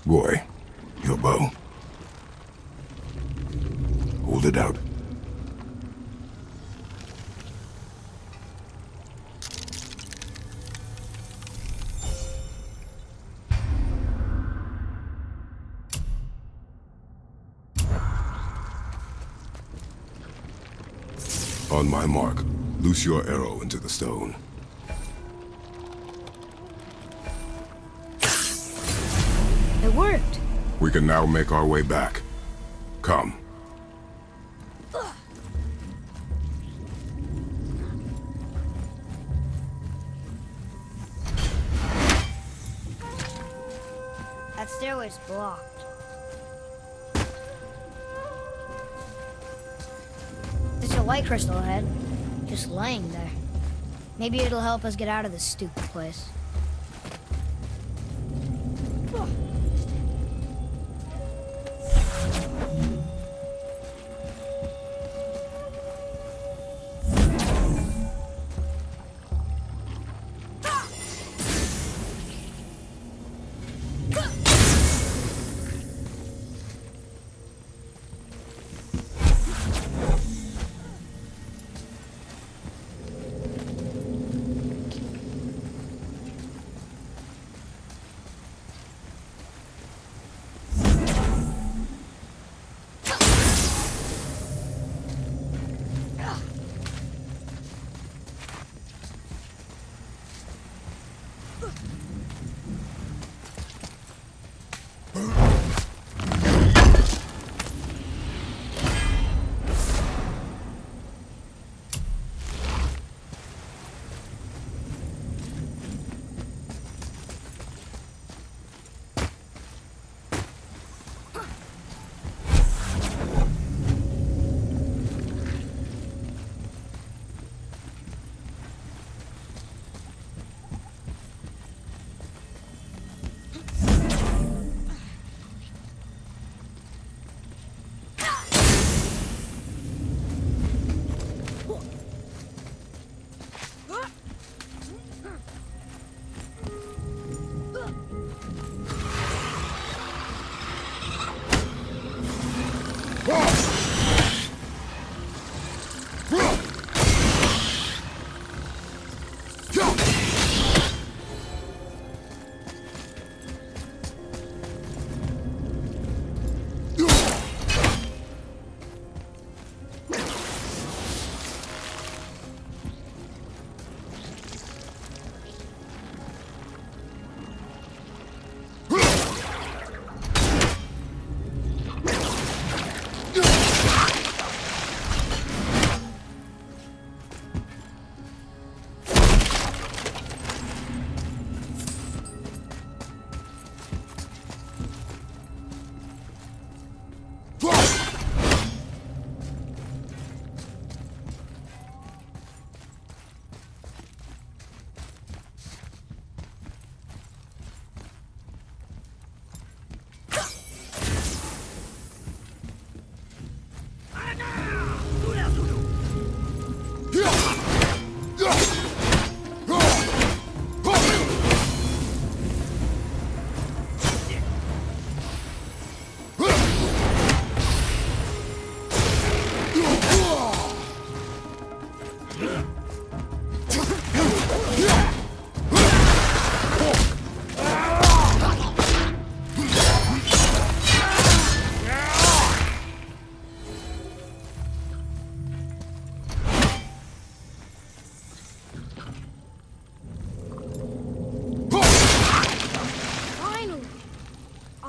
Boy, your bow. Hold it out. On my mark, loose your arrow into the stone. It worked. We can now make our way back. Come. That stairway's blocked. There's a light crystal ahead, just laying there. Maybe it'll help us get out of this stupid place.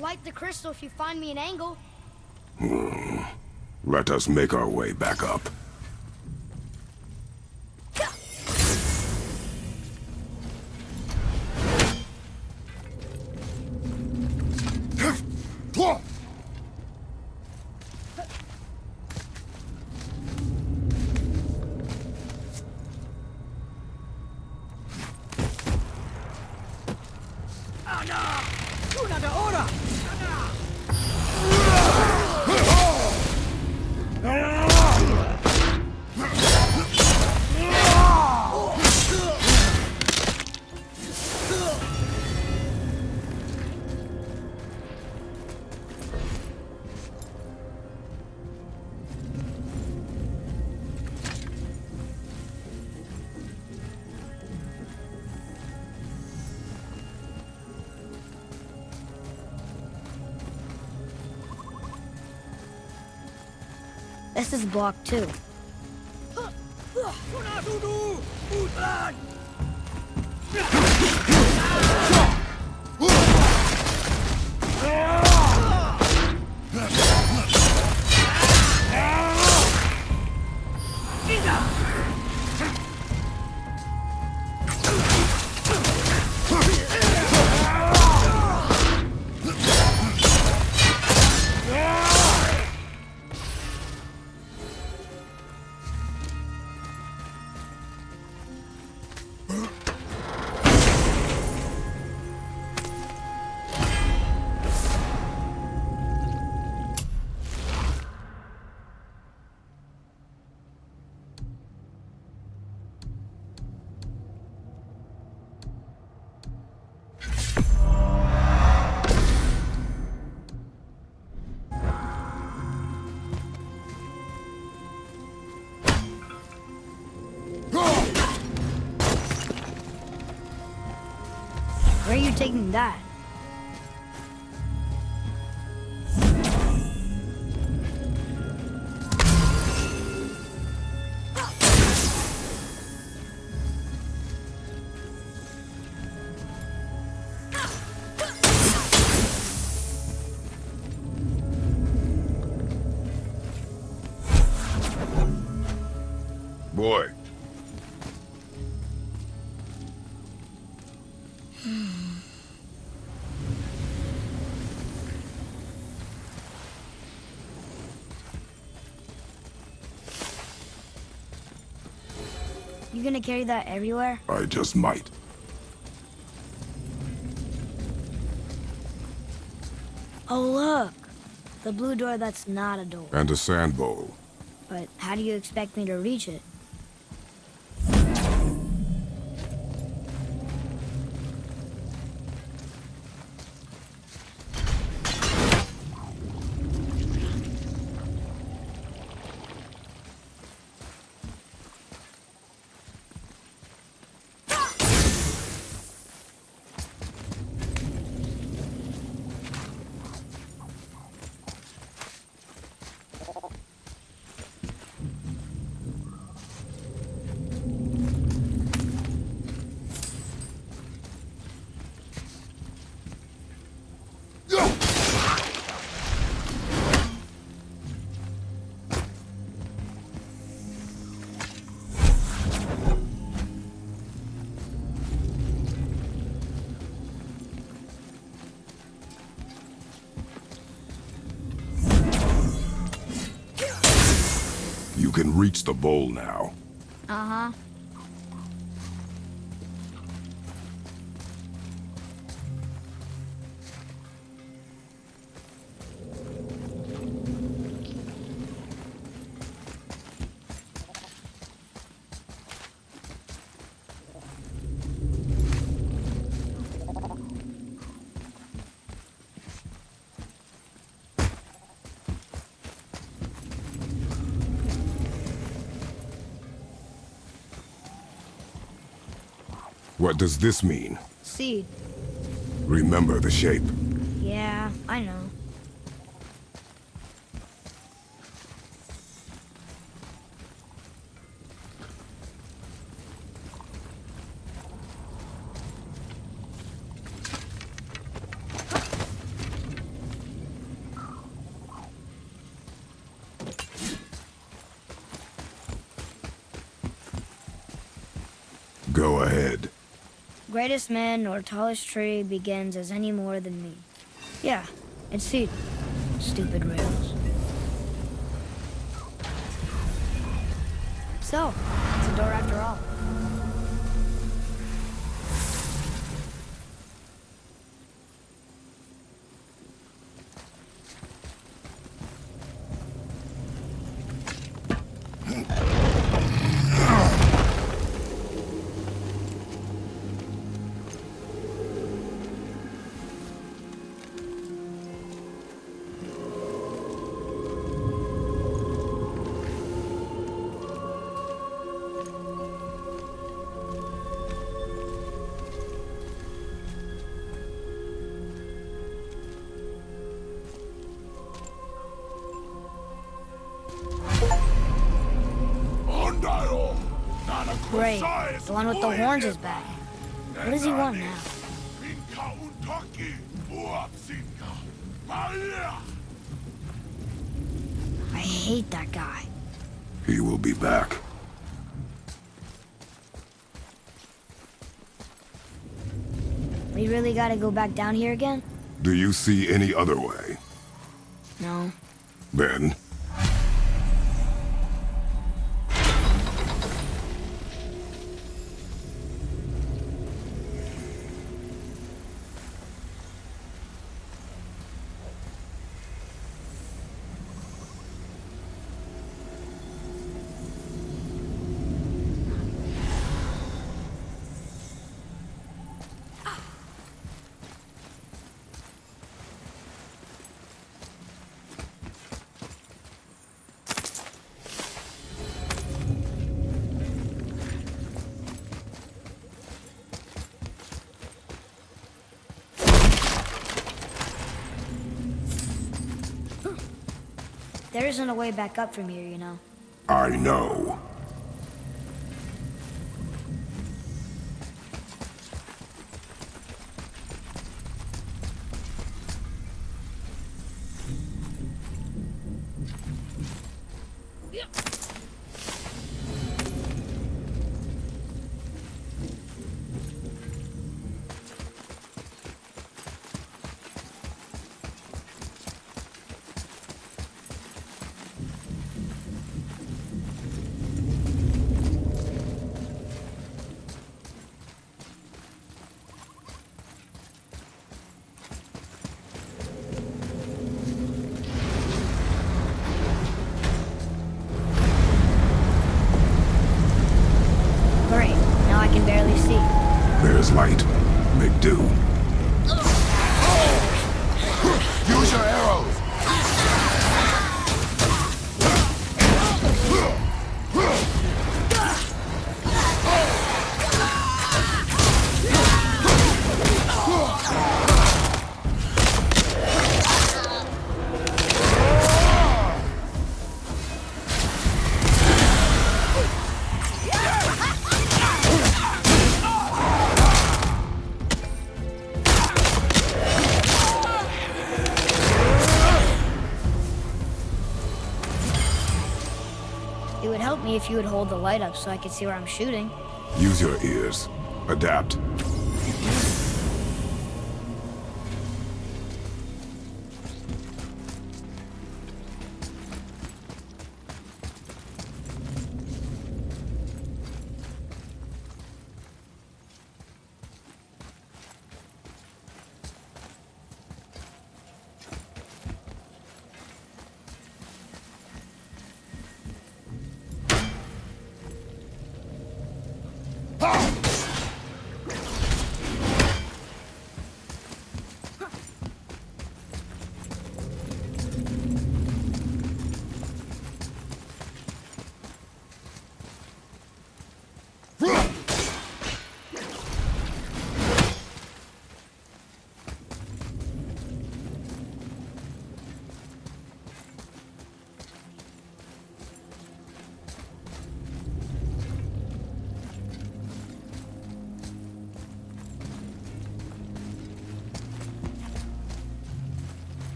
Light the crystal if you find me an angle. Let us make our way back up. This is blocked too. Where are you taking that? Boy. You gonna carry that everywhere? I just might. Oh, look! The blue door that's not a door. And a sand bowl. But how do you expect me to reach it? You can reach the bowl now. Uh-huh. What does this mean? Seed. Remember the shape. Yeah, I know. Go ahead. Greatest man or tallest tree begins as any more than me. Yeah, it's seed. Stupid rails. So, it's a door after all. Great. The one with the horns is back. What does he want now? I hate that guy. He will be back. We really gotta go back down here again? Do you see any other way? No. Then, There isn't a way back up from here, you know. I know. Great. Now I can barely see. There's light. Make do. Use your arrows! It would help me if you would hold the light up so I could see where I'm shooting. Use your ears. Adapt.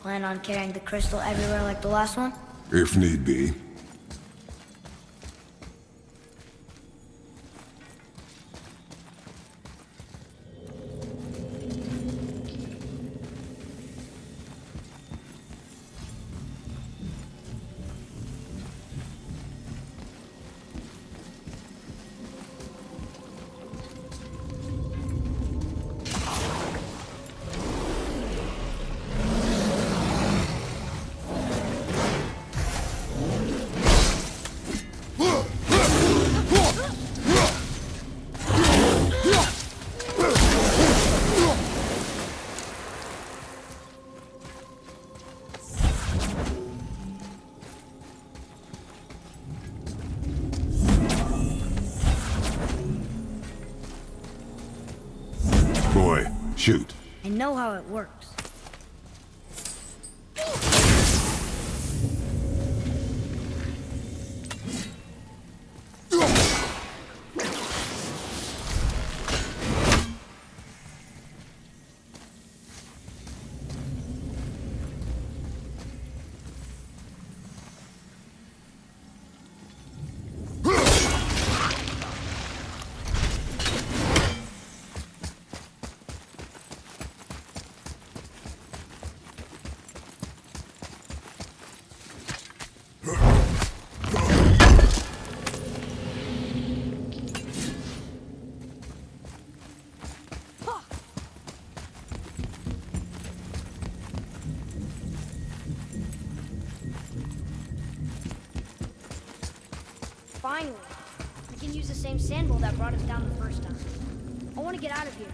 Plan on carrying the crystal everywhere like the last one? If need be. Shoot. I know how it works. Finally, we can use the same sandbowl that brought us down the first time. I want to get out of here.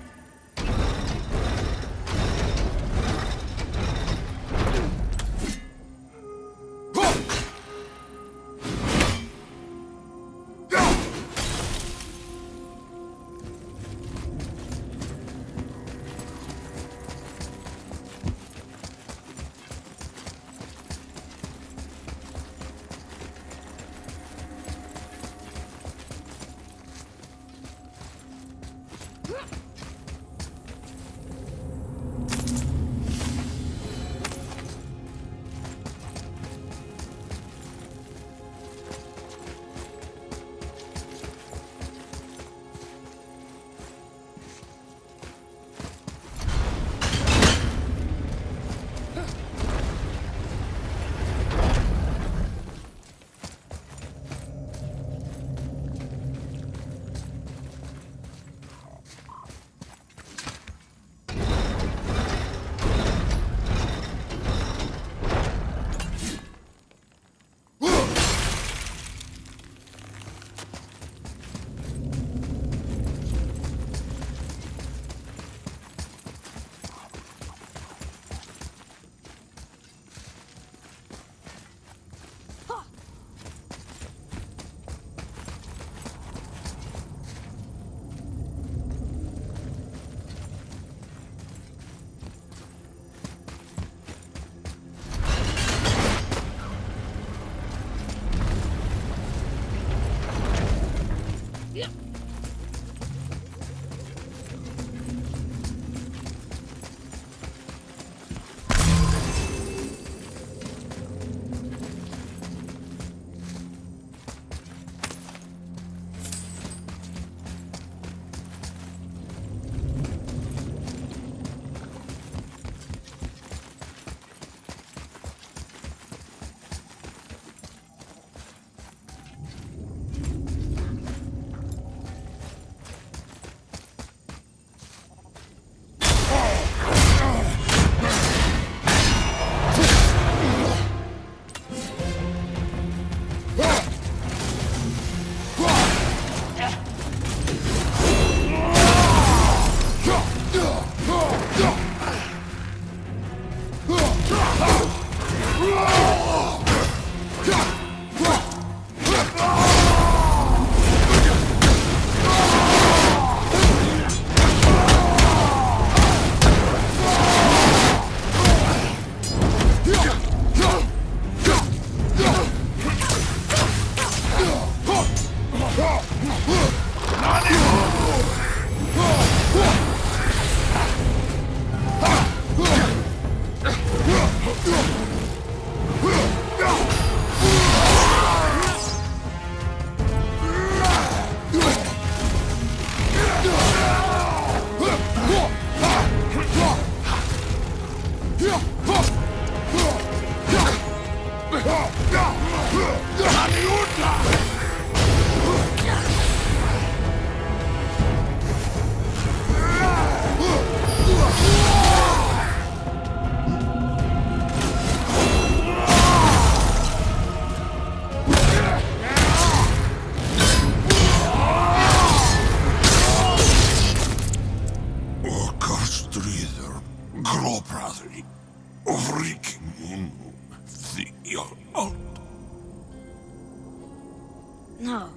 No,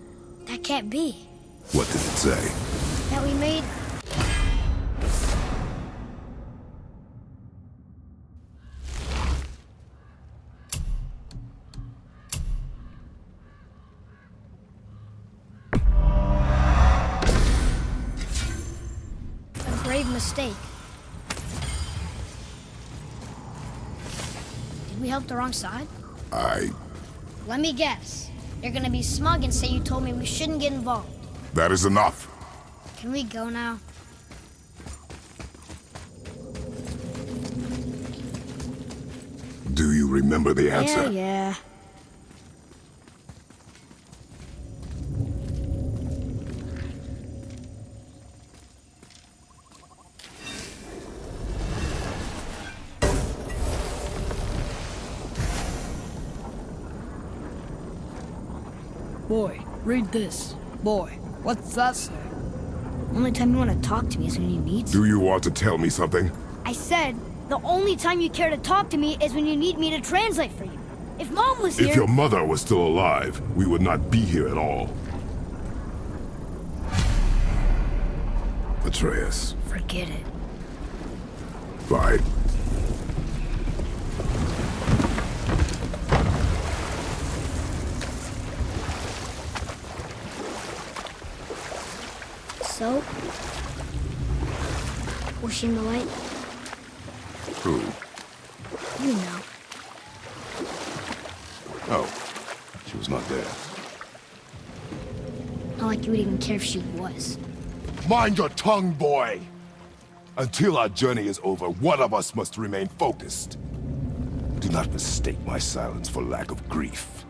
that can't be. What did it say? That we made grave mistake. Did we help the wrong side? Let me guess. You're gonna be smug and say you told me we shouldn't get involved. That is enough. Can we go now? Do you remember the answer? Yeah. Boy, read this. Boy, what's that say? Only time you want to talk to me is when you need to. Do you want to tell me something? I said, the only time you care to talk to me is when you need me to translate for you. If Mom was here... If your mother was still alive, we would not be here at all. Atreus. Forget it. Fine. So? Was she in the light? Who? You know. Oh, she was not there. Not like you would even care if she was. Mind your tongue, boy! Until our journey is over, one of us must remain focused. Do not mistake my silence for lack of grief.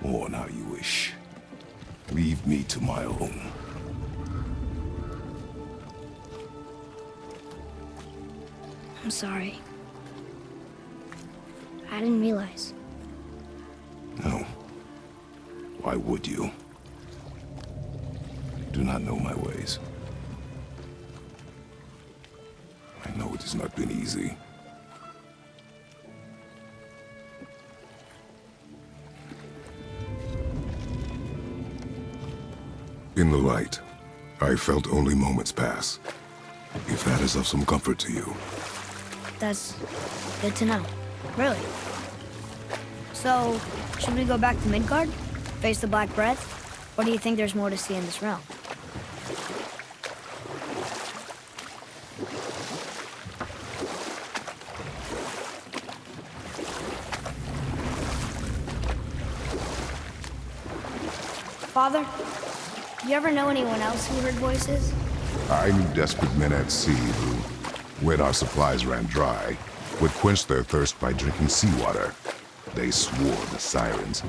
Mourn how you wish. Leave me to my own. I'm sorry. I didn't realize. No. Why would you? You do not know my ways. I know it has not been easy. In the light, I felt only moments pass. If that is of some comfort to you. That's good to know. Really. So, should we go back to Midgard? Face the Black Breath? Or do you think there's more to see in this realm? Father, you ever know anyone else who heard voices? I knew desperate men at sea who, when our supplies ran dry, would quench their thirst by drinking seawater. They swore the sirens,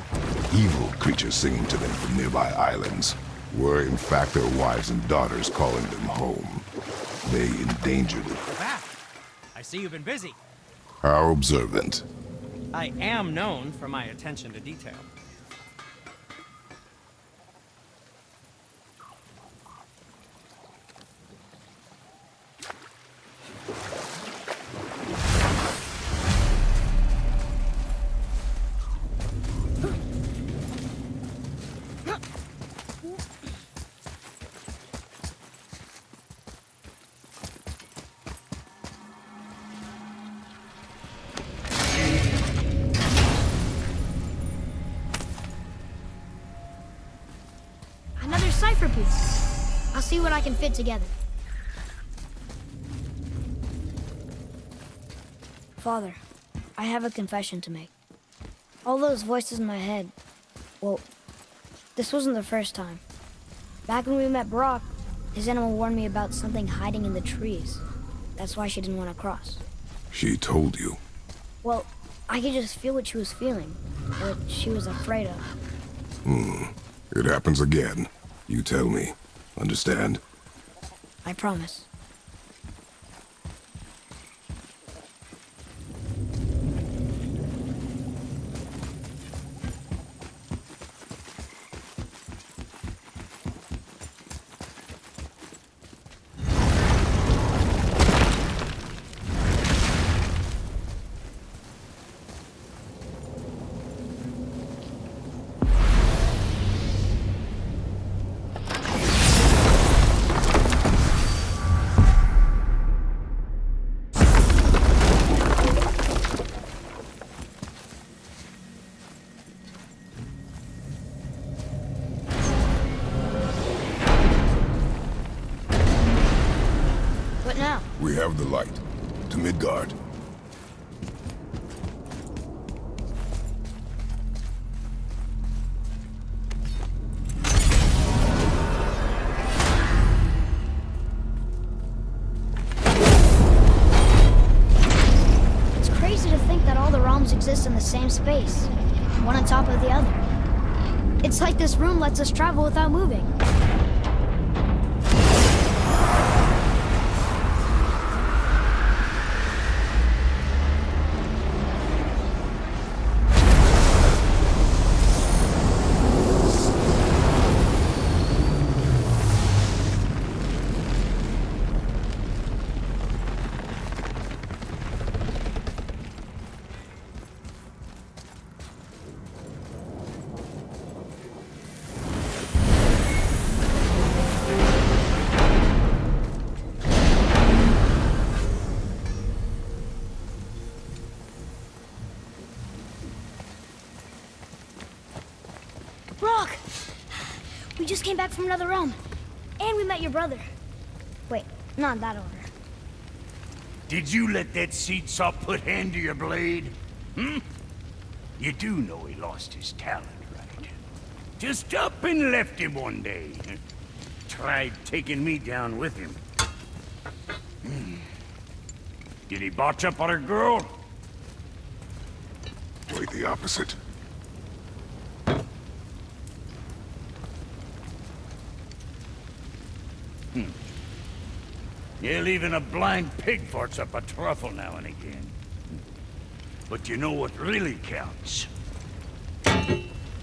evil creatures singing to them from nearby islands, were in fact their wives and daughters calling them home. They endangered it. You're back. I see you've been busy. How observant. I am known for my attention to detail. Another cipher piece. I'll see what I can fit together. Father, I have a confession to make. All those voices in my head, well, this wasn't the first time. Back when we met Brock, his animal warned me about something hiding in the trees. That's why she didn't want to cross. She told you. Well, I could just feel what she was feeling, what she was afraid of. It happens again. You tell me. Understand? I promise. now? We have the light. To Midgard. It's crazy to think that all the realms exist in the same space, one on top of the other. It's like this room lets us travel without moving. Brock! We just came back from another realm. And we met your brother. Wait, not in that order. Did you let that seed saw put hand to your blade? Hmm? You do know he lost his talent, right? Just up and left him one day. Tried taking me down with him. Did he botch up on a girl? Quite the opposite. Yeah, even a blind pig farts up a truffle now and again. But you know what really counts?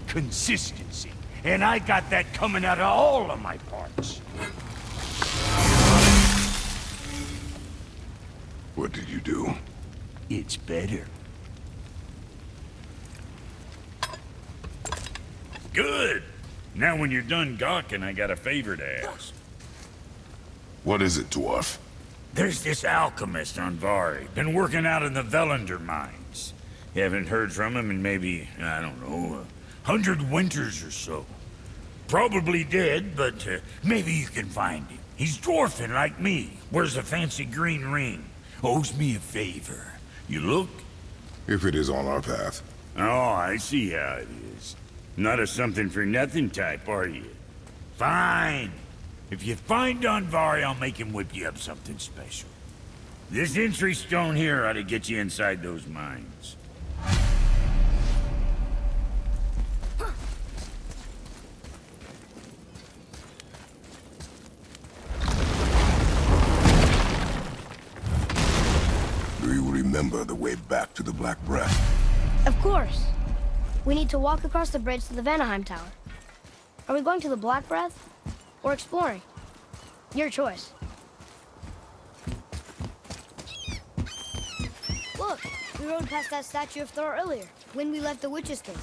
Consistency. And I got that coming out of all of my parts. What did you do? It's better. Good. Now when you're done gawking, I got a favor to ask. What is it, dwarf? There's this alchemist on Vari, been working out in the Velander mines. You haven't heard from him in maybe, I don't know, 100 winters or so. Probably dead, but maybe you can find him. He's dwarfing like me, wears a fancy green ring, owes me a favor. You look? If it is on our path. Oh, I see how it is. Not a something-for-nothing type, are you? Fine. If you find Anvari, I'll make him whip you up something special. This entry stone here ought to get you inside those mines. Do you remember the way back to the Black Breath? Of course. We need to walk across the bridge to the Vanaheim Tower. Are we going to the Black Breath? Or exploring? Your choice. Look, we rode past that statue of Thor earlier, when we left the Witch's Cave.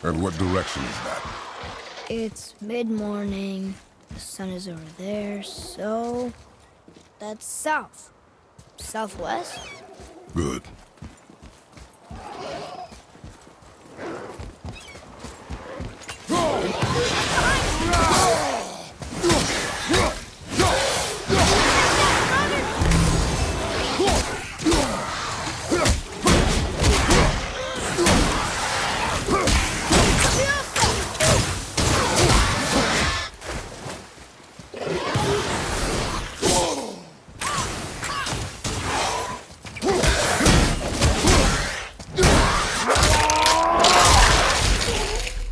And what direction is that? It's mid-morning, the sun is over there, so... that's south. Southwest? Good.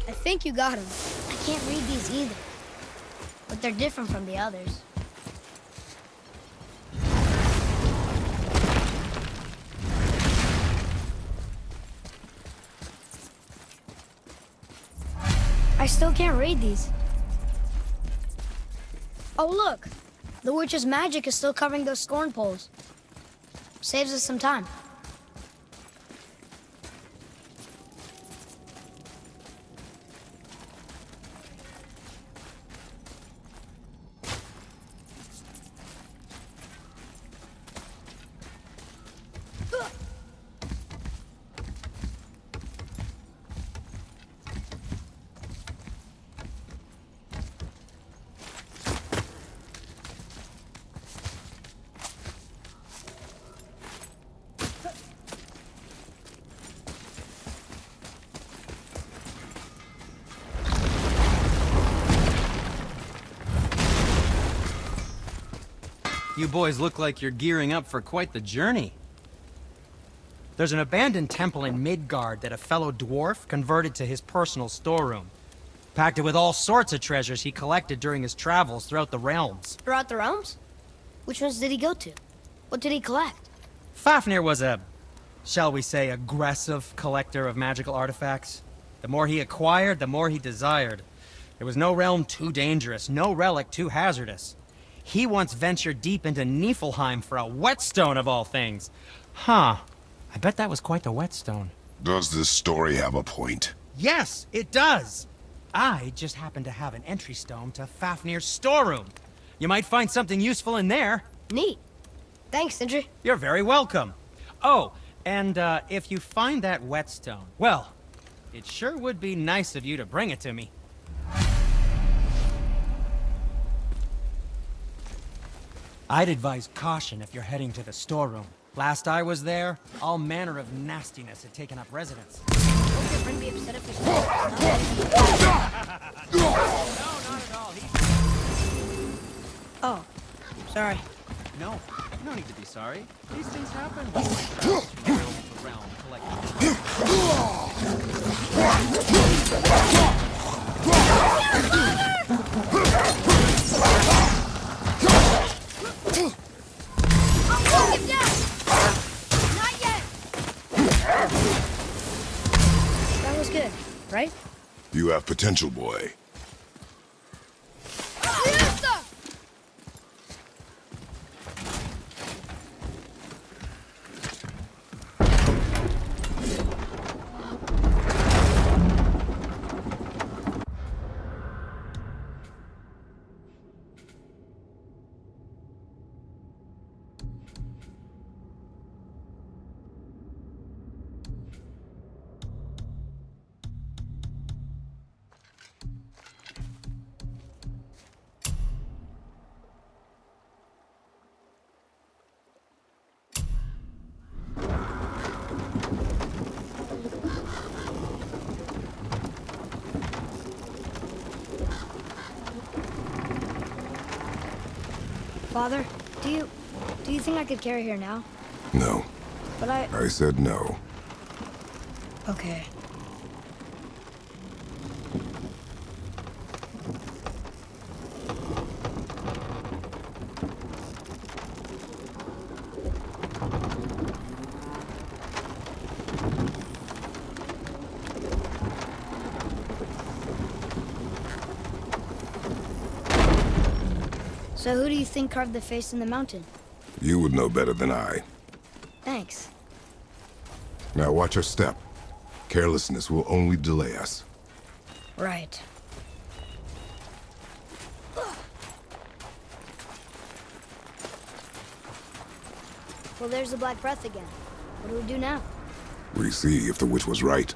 I think you got him. I can't read these either. But they're different from the others. I still can't read these. Oh, look! The witch's magic is still covering those scorn poles. Saves us some time. You boys look like you're gearing up for quite the journey. There's an abandoned temple in Midgard that a fellow dwarf converted to his personal storeroom. Packed it with all sorts of treasures he collected during his travels throughout the realms. Throughout the realms? Which ones did he go to? What did he collect? Fafnir was a, shall we say, aggressive collector of magical artifacts. The more he acquired, the more he desired. There was no realm too dangerous, no relic too hazardous. He once ventured deep into Niflheim for a whetstone of all things. Huh. I bet that was quite the whetstone. Does this story have a point? Yes, it does! I just happen to have an entry stone to Fafnir's storeroom. You might find something useful in there. Neat. Thanks, Sindri. You're very welcome. Oh, and if you find that whetstone, well, it sure would be nice of you to bring it to me. I'd advise caution if you're heading to the storeroom. Last I was there, all manner of nastiness had taken up residence. Won't your friend be upset if we No, not at all. Oh, sorry. No need to be sorry. These things happen. Realm to realm, collecting. I'll take him down! Not yet! That was good, right? You have potential, boy. Father, do you think I could carry her now? No. But I said no. Okay. So who do you think carved the face in the mountain? You would know better than I. Thanks. Now watch your step. Carelessness will only delay us. Right. Well, there's the Black Breath again. What do we do now? We see if the witch was right.